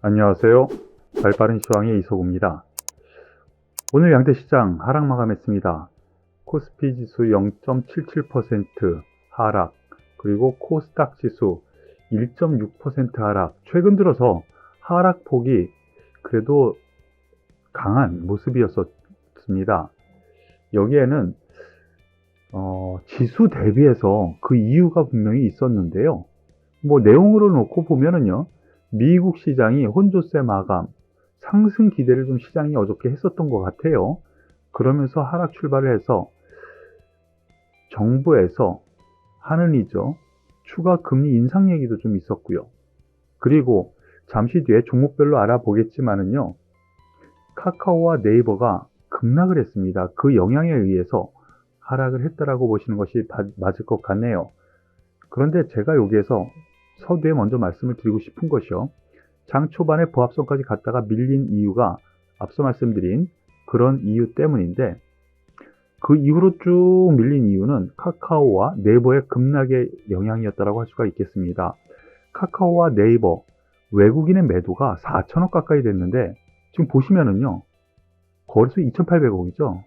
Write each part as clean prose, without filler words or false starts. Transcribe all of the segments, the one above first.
안녕하세요. 발빠른 시황의 이소구입니다. 오늘 양대시장 하락 마감했습니다. 코스피 지수 0.77% 하락, 그리고 코스닥 지수 1.6% 하락. 최근 들어서 하락폭이 그래도 강한 모습이었습니다. 여기에는 지수 대비해서 그 이유가 분명히 있었는데요. 내용으로 놓고 보면은요, 미국 시장이 혼조세 마감, 상승 기대를 좀 시장이 어저께 했었던 것 같아요. 그러면서 하락 출발을 해서 정부에서 하는 이죠. 추가 금리 인상 얘기도 좀 있었고요. 그리고 잠시 뒤에 종목별로 알아보겠지만은요, 카카오와 네이버가 급락을 했습니다. 그 영향에 의해서 하락을 했다라고 보시는 것이 맞을 것 같네요. 그런데 제가 여기에서 서두에 먼저 말씀을 드리고 싶은 것이요. 장 초반에 보합선까지 갔다가 밀린 이유가 앞서 말씀드린 그런 이유 때문인데, 그 이후로 쭉 밀린 이유는 카카오와 네이버의 급락의 영향이었다고 할 수가 있겠습니다. 카카오와 네이버 외국인의 매도가 4천억 가까이 됐는데, 지금 보시면은요, 거래소 2,800억이죠.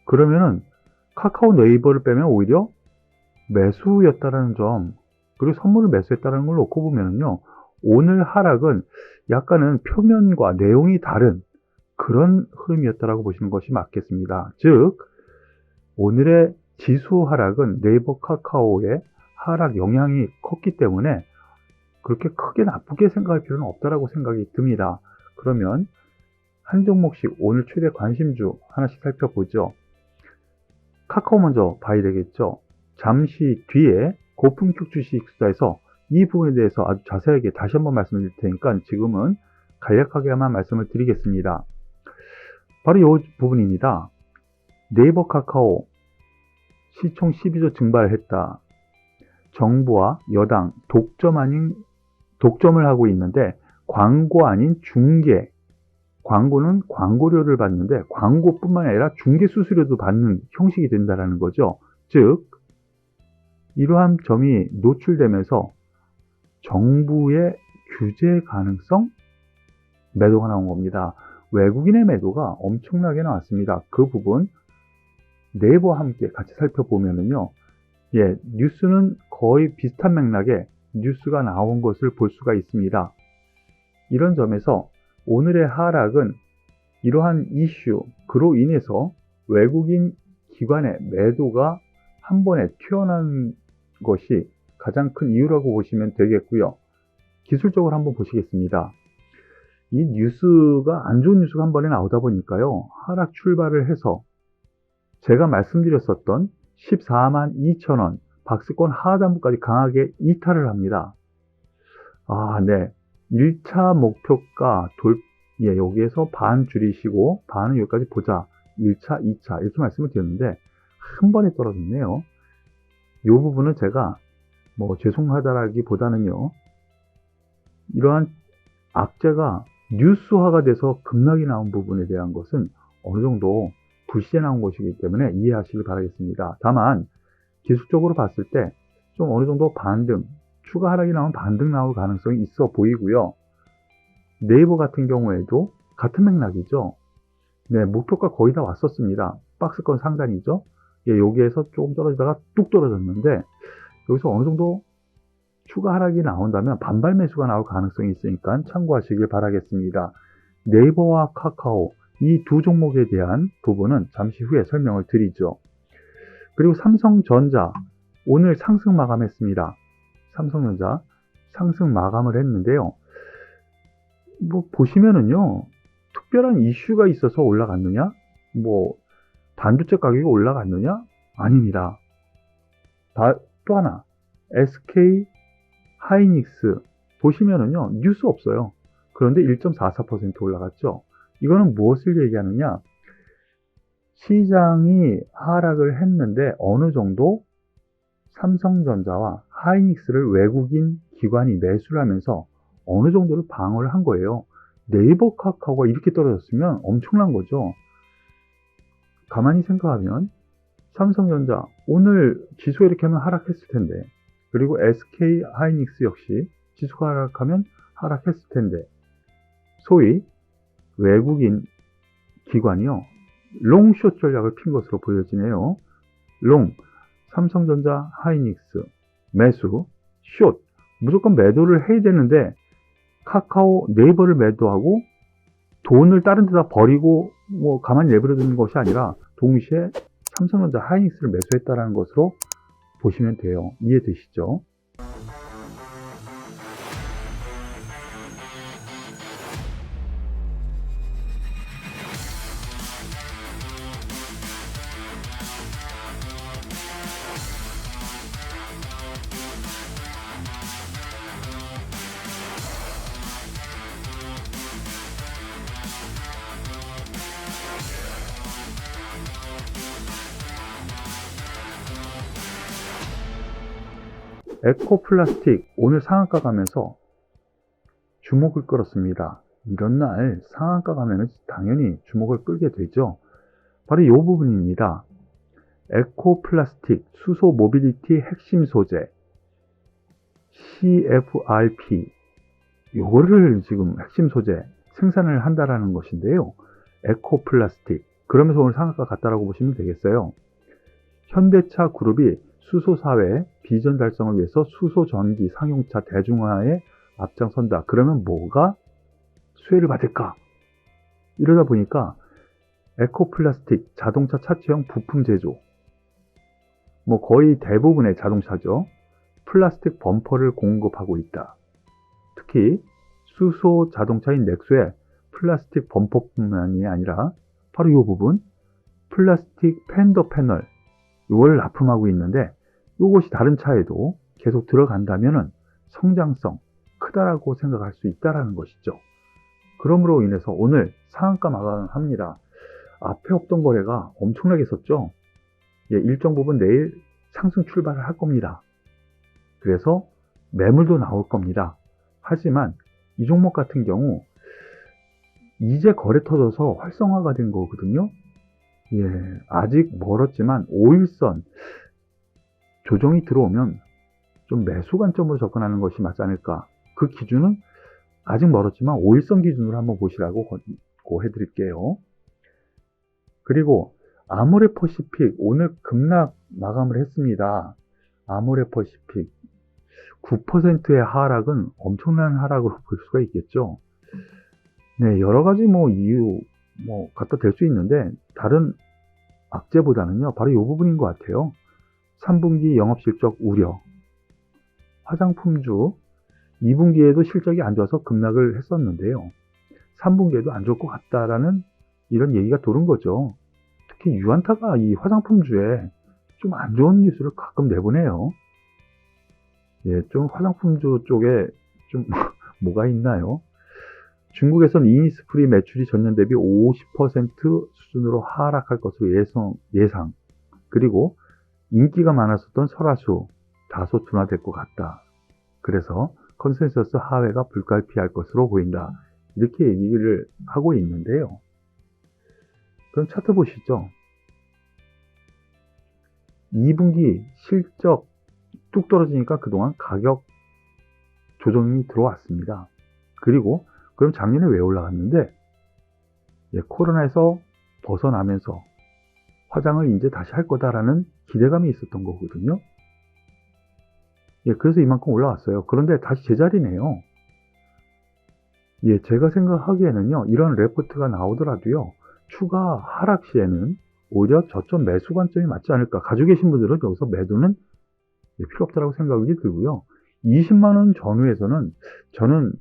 그러면은 카카오 네이버를 빼면 오히려 매수였다라는 점, 그리고 선물을 매수했다는 걸 놓고 보면은요, 오늘 하락은 약간은 표면과 내용이 다른 그런 흐름이었다라고 보시는 것이 맞겠습니다. 즉, 오늘의 지수 하락은 네이버 카카오의 하락 영향이 컸기 때문에 그렇게 크게 나쁘게 생각할 필요는 없다라고 생각이 듭니다. 그러면 한 종목씩 오늘 최대 관심주 하나씩 살펴보죠. 카카오 먼저 봐야 되겠죠. 잠시 뒤에 고품격 주식 투자에서 이 부분에 대해서 아주 자세하게 다시 한번 말씀드릴 테니까 지금은 간략하게만 말씀을 드리겠습니다. 바로 이 부분입니다. 네이버 카카오 시총 12조 증발했다. 정부와 여당 독점을 하고 있는데 광고 아닌 중개, 광고는 광고료를 받는데 광고뿐만 아니라 중개 수수료도 받는 형식이 된다는 거죠. 즉, 이러한 점이 노출되면서 정부의 규제 가능성 매도가 나온 겁니다. 외국인의 매도가 엄청나게 나왔습니다. 그 부분 네이버와 함께 같이 살펴보면은요, 뉴스는 거의 비슷한 맥락의 뉴스가 나온 것을 볼 수가 있습니다. 이런 점에서 오늘의 하락은 이러한 이슈, 그로 인해서 외국인 기관의 매도가 한 번에 튀어나온 것이 가장 큰 이유라고 보시면 되겠고요. 기술적으로 한번 보시겠습니다. 이 뉴스가 안 좋은 뉴스가 한 번에 나오다 보니까요, 하락 출발을 해서 제가 말씀드렸었던 14만 2천원 박스권 하단부까지 강하게 이탈을 합니다. 1차 목표가 여기에서 반 줄이시고 반은 여기까지 보자. 1차, 2차 이렇게 말씀을 드렸는데 한 번에 떨어졌네요. 이 부분은 제가 죄송하다라기보다는요, 이러한 악재가 뉴스화가 돼서 급락이 나온 부분에 대한 것은 어느 정도 불시에 나온 것이기 때문에 이해하시길 바라겠습니다. 다만 기술적으로 봤을 때 좀 어느 정도 반등, 추가 하락이 나오면 반등 나올 가능성이 있어 보이고요. 네이버 같은 경우에도 같은 맥락이죠. 목표가 거의 다 왔었습니다. 박스권 상단이죠. 여기에서 조금 떨어지다가 뚝 떨어졌는데 여기서 어느 정도 추가 하락이 나온다면 반발 매수가 나올 가능성이 있으니까 참고하시길 바라겠습니다. 네이버와 카카오 이 두 종목에 대한 부분은 잠시 후에 설명을 드리죠. 그리고 삼성전자 오늘 상승 마감했습니다. 삼성전자 상승 마감을 했는데요. 보시면은요, 특별한 이슈가 있어서 올라갔느냐? 반도체 가격이 올라갔느냐? 아닙니다. 또 하나, SK 하이닉스 보시면은요, 뉴스 없어요. 그런데 1.44% 올라갔죠. 이거는 무엇을 얘기하느냐? 시장이 하락을 했는데 어느 정도 삼성전자와 하이닉스를 외국인 기관이 매수를 하면서 어느 정도를 방어를 한 거예요. 네이버 카카오가 이렇게 떨어졌으면 엄청난 거죠. 가만히 생각하면 삼성전자 오늘 지수가 이렇게 하면 하락했을 텐데, 그리고 SK 하이닉스 역시 지수가 하락하면 하락했을 텐데, 소위 외국인 기관이요, 롱숏 전략을 핀 것으로 보여지네요. 롱, 삼성전자, 하이닉스, 매수, 숏, 무조건 매도를 해야 되는데 카카오, 네이버를 매도하고 돈을 다른 데다 버리고 뭐 가만히 내버려 두는 것이 아니라 동시에 삼성전자, 하이닉스를 매수했다는 것으로 보시면 돼요. 이해되시죠? 에코플라스틱 오늘 상한가 가면서 주목을 끌었습니다. 이런 날 상한가 가면 당연히 주목을 끌게 되죠. 바로 이 부분입니다. 에코플라스틱 수소 모빌리티 핵심 소재 CFRP, 요거를 지금 핵심 소재 생산을 한다라는 것인데요. 에코플라스틱, 그러면서 오늘 상한가 같다라고 보시면 되겠어요. 현대차 그룹이 수소 사회 비전 달성을 위해서 수소 전기 상용차 대중화에 앞장선다. 그러면 뭐가 수혜를 받을까? 이러다 보니까 에코플라스틱 자동차 차체형 부품 제조, 뭐 거의 대부분의 자동차죠, 플라스틱 범퍼를 공급하고 있다. 특히 수소 자동차인 넥소의 플라스틱 범퍼뿐만이 아니라 바로 이 부분, 플라스틱 팬더 패널, 이걸 납품하고 있는데 이것이 다른 차에도 계속 들어간다면 성장성 크다라고 생각할 수 있다는 것이죠. 그러므로 인해서 오늘 상한가 마감합니다. 앞에 없던 거래가 엄청나게 섰죠. 일정 부분 내일 상승 출발을 할 겁니다. 그래서 매물도 나올 겁니다. 하지만 이 종목 같은 경우 이제 거래 터져서 활성화가 된 거거든요. 아직 멀었지만 5일선 조정이 들어오면 좀 매수 관점으로 접근하는 것이 맞지 않을까. 그 기준은 아직 멀었지만 5일선 기준으로 한번 보시라고 해드릴게요. 그리고 아모레퍼시픽 오늘 급락 마감을 했습니다. 아모레퍼시픽 9%의 하락은 엄청난 하락으로 볼 수가 있겠죠. 여러 가지 이유 갖다 댈 수 있는데 다른 악재보다는요, 바로 이 부분인 것 같아요. 3분기 영업실적 우려, 화장품주 2분기에도 실적이 안 좋아서 급락을 했었는데요. 3분기에도 안 좋을 것 같다라는 이런 얘기가 도는 거죠. 특히 유안타가 이 화장품주에 좀 안 좋은 뉴스를 가끔 내보내요. 좀 화장품주 쪽에 좀 뭐가 있나요? 중국에선 이니스프리 매출이 전년 대비 50% 수준으로 하락할 것으로 예상. 그리고 인기가 많았었던 설화수 다소 둔화될 것 같다. 그래서 컨센서스 하회가 불가피할 것으로 보인다. 이렇게 얘기를 하고 있는데요. 그럼 차트 보시죠. 2분기 실적 뚝 떨어지니까 그동안 가격 조정이 들어왔습니다. 그리고 그럼 작년에 왜 올라갔는데? 코로나에서 벗어나면서 화장을 이제 다시 할 거다라는 기대감이 있었던 거거든요. 그래서 이만큼 올라왔어요. 그런데 다시 제자리네요. 제가 생각하기에는요, 이런 레포트가 나오더라도요, 추가 하락 시에는 오히려 저점 매수 관점이 맞지 않을까. 가지고 계신 분들은 여기서 매도는 필요 없다고 생각이 들고요. 20만원 전후에서는 저는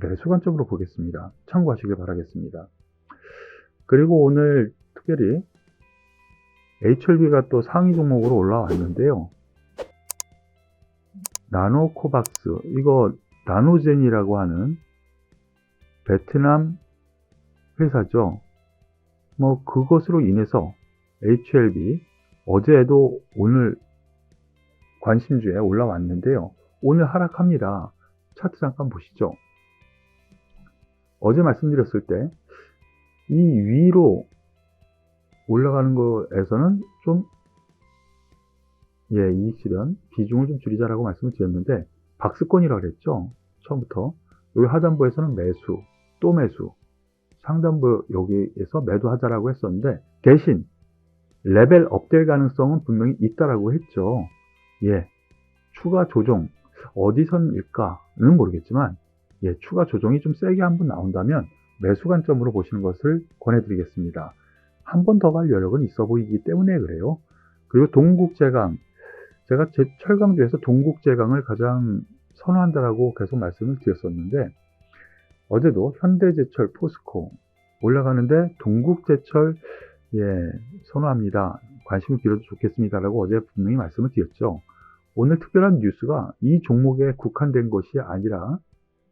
매수 관점으로 보겠습니다. 참고하시길 바라겠습니다. 그리고 오늘 특별히 HLB가 또 상위 종목으로 올라왔는데요. 나노코박스, 이거 나노젠이라고 하는 베트남 회사죠. 그것으로 인해서 HLB 어제도 오늘 관심주에 올라왔는데요. 오늘 하락합니다. 차트 잠깐 보시죠. 어제 말씀드렸을 때 이 위로 올라가는 거에서는 좀 이익 실현 비중을 좀 줄이자라고 말씀을 드렸는데 박스권이라고 그랬죠. 처음부터 여기 하단부에서는 매수, 또 매수, 상단부 여기에서 매도하자라고 했었는데, 대신 레벨 업될 가능성은 분명히 있다라고 했죠. 예, 추가 조정 어디선일까는 모르겠지만, 예, 추가 조정이 좀 세게 한번 나온다면 매수 관점으로 보시는 것을 권해드리겠습니다. 한 번 더 갈 여력은 있어 보이기 때문에 그래요. 그리고 동국제강, 제가 제 철강 중에서 동국제강을 가장 선호한다라고 계속 말씀을 드렸었는데, 어제도 현대제철, 포스코 올라가는데 동국제철, 예, 선호합니다. 관심을 기울여도 좋겠습니다라고 어제 분명히 말씀을 드렸죠. 오늘 특별한 뉴스가 이 종목에 국한된 것이 아니라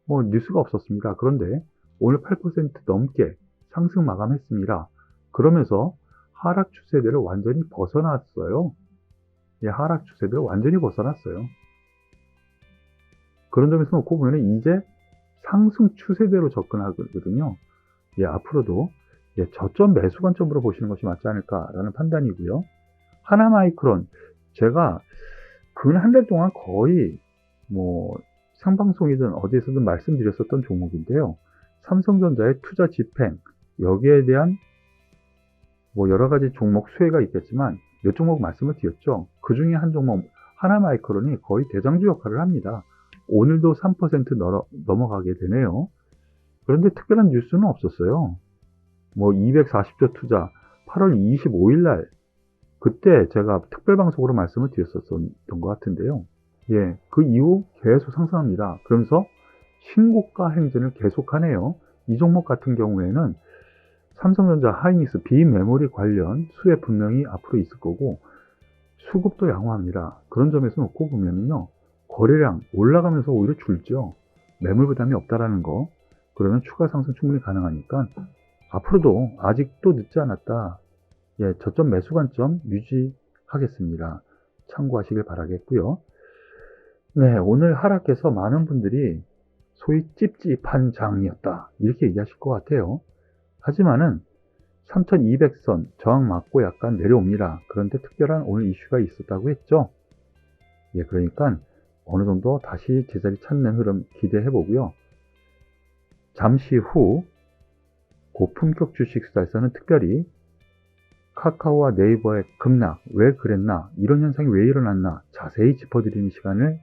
뭐 뉴스가 없었습니다. 그런데 오늘 8% 넘게 상승 마감했습니다. 그러면서 하락 추세대를 완전히 벗어났어요. 예, 하락 추세대를 완전히 벗어났어요. 그런 점에서 놓고 보면 이제 상승 추세대로 접근하거든요. 예, 앞으로도 예, 저점 매수 관점으로 보시는 것이 맞지 않을까라는 판단이고요. 하나마이크론, 제가 근 한 달 동안 거의 뭐 생방송이든 어디에서든 말씀드렸었던 종목인데요. 삼성전자의 투자 집행, 여기에 대한 뭐 여러 가지 종목 수혜가 있겠지만 몇 종목 말씀을 드렸죠. 그 중에 한 종목 하나마이크론이 거의 대장주 역할을 합니다. 오늘도 3% 넘어가게 되네요. 그런데 특별한 뉴스는 없었어요. 뭐 240조 투자 8월 25일 날 그때 제가 특별방송으로 말씀을 드렸었던 것 같은데요. 예, 그 이후 계속 상승합니다. 그러면서 신고가 행진을 계속하네요. 이 종목 같은 경우에는 삼성전자, 하이닉스, 비메모리 관련 수혜 분명히 앞으로 있을 거고 수급도 양호합니다. 그런 점에서 놓고 보면요, 거래량 올라가면서 오히려 줄죠. 매물 부담이 없다라는 거. 그러면 추가 상승 충분히 가능하니까 앞으로도 아직도 늦지 않았다. 예, 저점 매수 관점 유지하겠습니다. 참고하시길 바라겠고요. 네, 오늘 하락해서 많은 분들이 소위 찝찝한 장이었다 이렇게 얘기하실 것 같아요. 하지만은 3200선 저항 맞고 약간 내려옵니다. 그런데 특별한 오늘 이슈가 있었다고 했죠. 예, 그러니까 어느 정도 다시 제자리 찾는 흐름 기대해 보고요. 잠시 후 고품격 주식 수다에서는 특별히 카카오와 네이버의 급락, 왜 그랬나, 이런 현상이 왜 일어났나 자세히 짚어드리는 시간을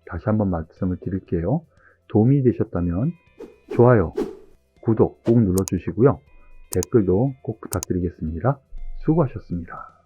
다시 한번 말씀을 드릴게요. 도움이 되셨다면 좋아요, 구독 꼭 눌러주시고요. 댓글도 꼭 부탁드리겠습니다. 수고하셨습니다.